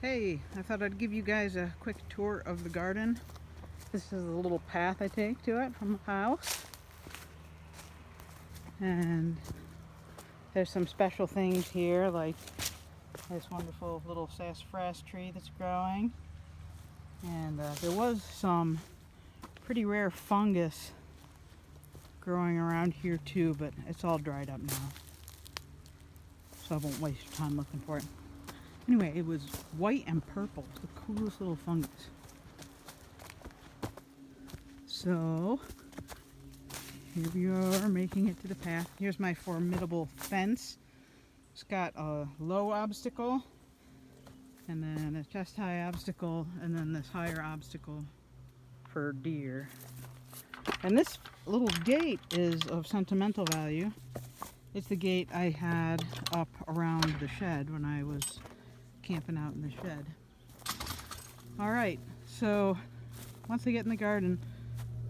Hey, I thought I'd give you guys a quick tour of the garden. This is a little path I take to it from the house. And there's some special things here, like this wonderful little sassafras tree that's growing. And there was some pretty rare fungus growing around here too, but it's all dried up now. So I won't waste your time looking for it. Anyway, it was white and purple, the coolest little fungus. So here we are making it to the path. Here's my formidable fence. It's got a low obstacle and then a chest high obstacle and then this higher obstacle for deer. And this little gate is of sentimental value. It's the gate I had up around the shed when I was camping out in the shed. All right, so once I get in the garden,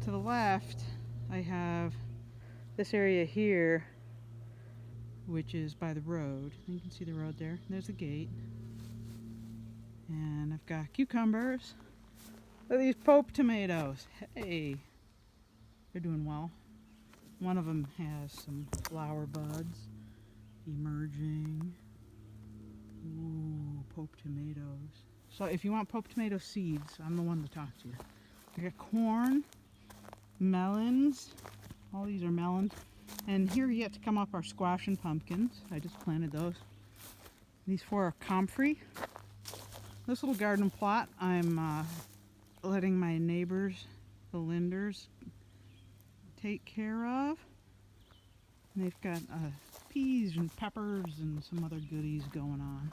to the left I have this area here, which is by the road. You can see the road there. There's the gate. And I've got cucumbers. Look at these Pope tomatoes. Hey, they're doing well. One of them has some flower buds emerging. Ooh, Pope tomatoes. So if you want Pope tomato seeds, I'm the one to talk to you. I got corn, melons. All these are melons. And here yet to come up are squash and pumpkins. I just planted those. These four are comfrey. This little garden plot, I'm letting my neighbors, the Linders, take care of. And they've got peas and peppers and some other goodies going on.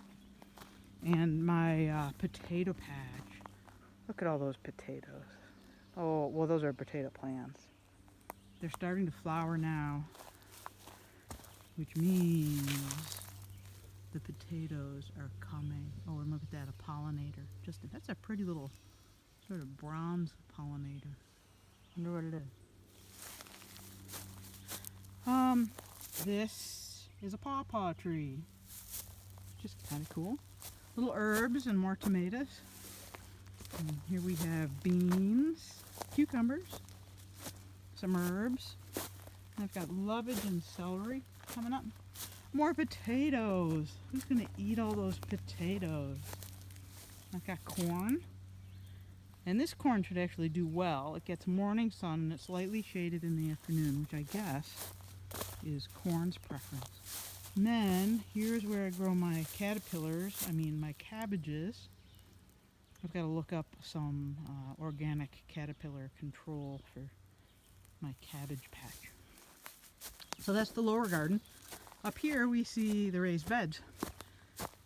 And my potato patch. Look at all those potatoes. Oh, well, those are potato plants. They're starting to flower now, which means the potatoes are coming. Oh, and look at that, a pollinator. That's a pretty little sort of bronze pollinator. Wonder what it is. This is a pawpaw tree. Just kind of cool. Little herbs and more tomatoes. And here we have beans, cucumbers, some herbs. And I've got lovage and celery coming up. More potatoes. Who's going to eat all those potatoes? I've got corn. And this corn should actually do well. It gets morning sun and it's lightly shaded in the afternoon, which I guess is corn's preference. And then here's where I grow my my cabbages. I've got to look up some organic caterpillar control for my cabbage patch. So that's the lower garden. Up here we see the raised beds.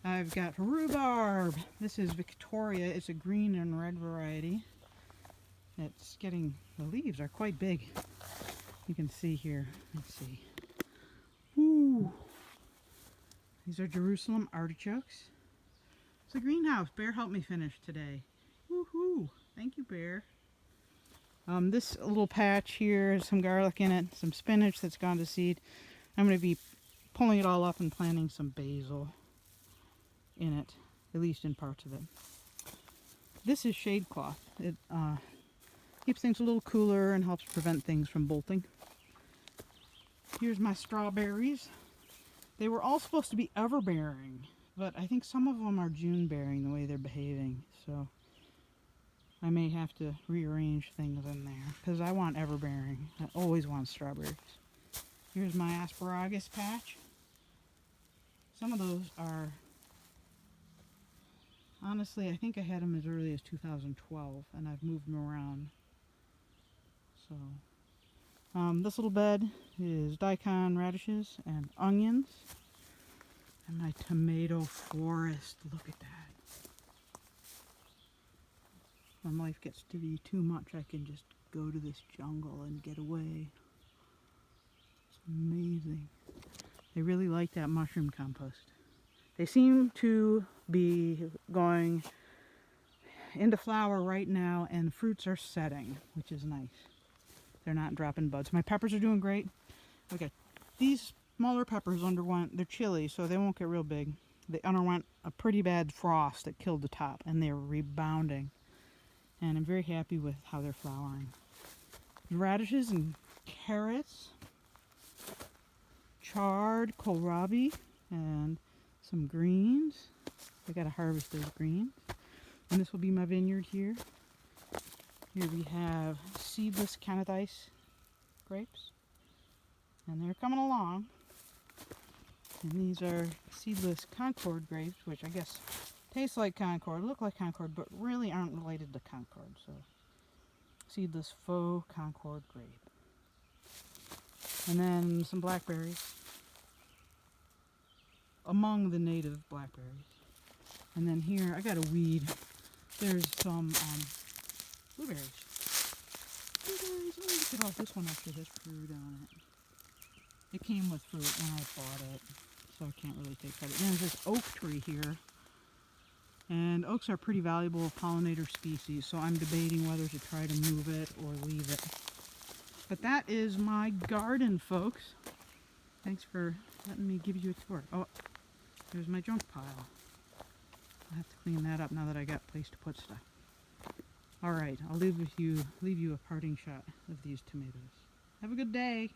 I've got rhubarb. This is Victoria. It's a green and red variety. The leaves are quite big. You can see here. Let's see. Ooh. These are Jerusalem artichokes. It's a greenhouse. Bear helped me finish today. Woohoo! Thank you, Bear. This little patch here has some garlic in it, some spinach that's gone to seed. I'm going to be pulling it all up and planting some basil in it, at least in parts of it. This is shade cloth. It keeps things a little cooler and helps prevent things from bolting. Here's my strawberries. They were all supposed to be everbearing, but I think some of them are June bearing the way they're behaving, so I may have to rearrange things in there because I want everbearing. I always want strawberries. Here's my asparagus patch. Some of those are, honestly, I think I had them as early as 2012 and I've moved them around. So this little bed is daikon radishes and onions. And my tomato forest. Look at that. When life gets to be too much, I can just go to this jungle and get away. It's amazing. They really like that mushroom compost. They seem to be going into flower right now and fruits are setting, which is nice. They're not dropping buds. My peppers are doing great. Okay, these smaller peppers they're chilly, so they won't get real big. they underwent a pretty bad frost that killed the top, and they're rebounding. And I'm very happy with how they're flowering. Radishes and carrots, chard kohlrabi, and some greens. I gotta harvest those greens. And this will be my vineyard here. Here we have seedless Canadice grapes, and they're coming along. And these are seedless Concord grapes, which I guess taste like Concord, look like Concord, but really aren't related to Concord. So, seedless faux Concord grape. And then some blackberries, among the native blackberries. And then here, I got a weed. There's some blueberries. Blueberries, let me get off this one actually has fruit on it. It came with fruit when I bought it, so I can't really take credit. Then there's this oak tree here. And oaks are pretty valuable pollinator species, so I'm debating whether to try to move it or leave it. But that is my garden, folks. Thanks for letting me give you a tour. Oh, there's my junk pile. I'll have to clean that up now that I got a place to put stuff. All right, I'll leave you a parting shot of these tomatoes. Have a good day.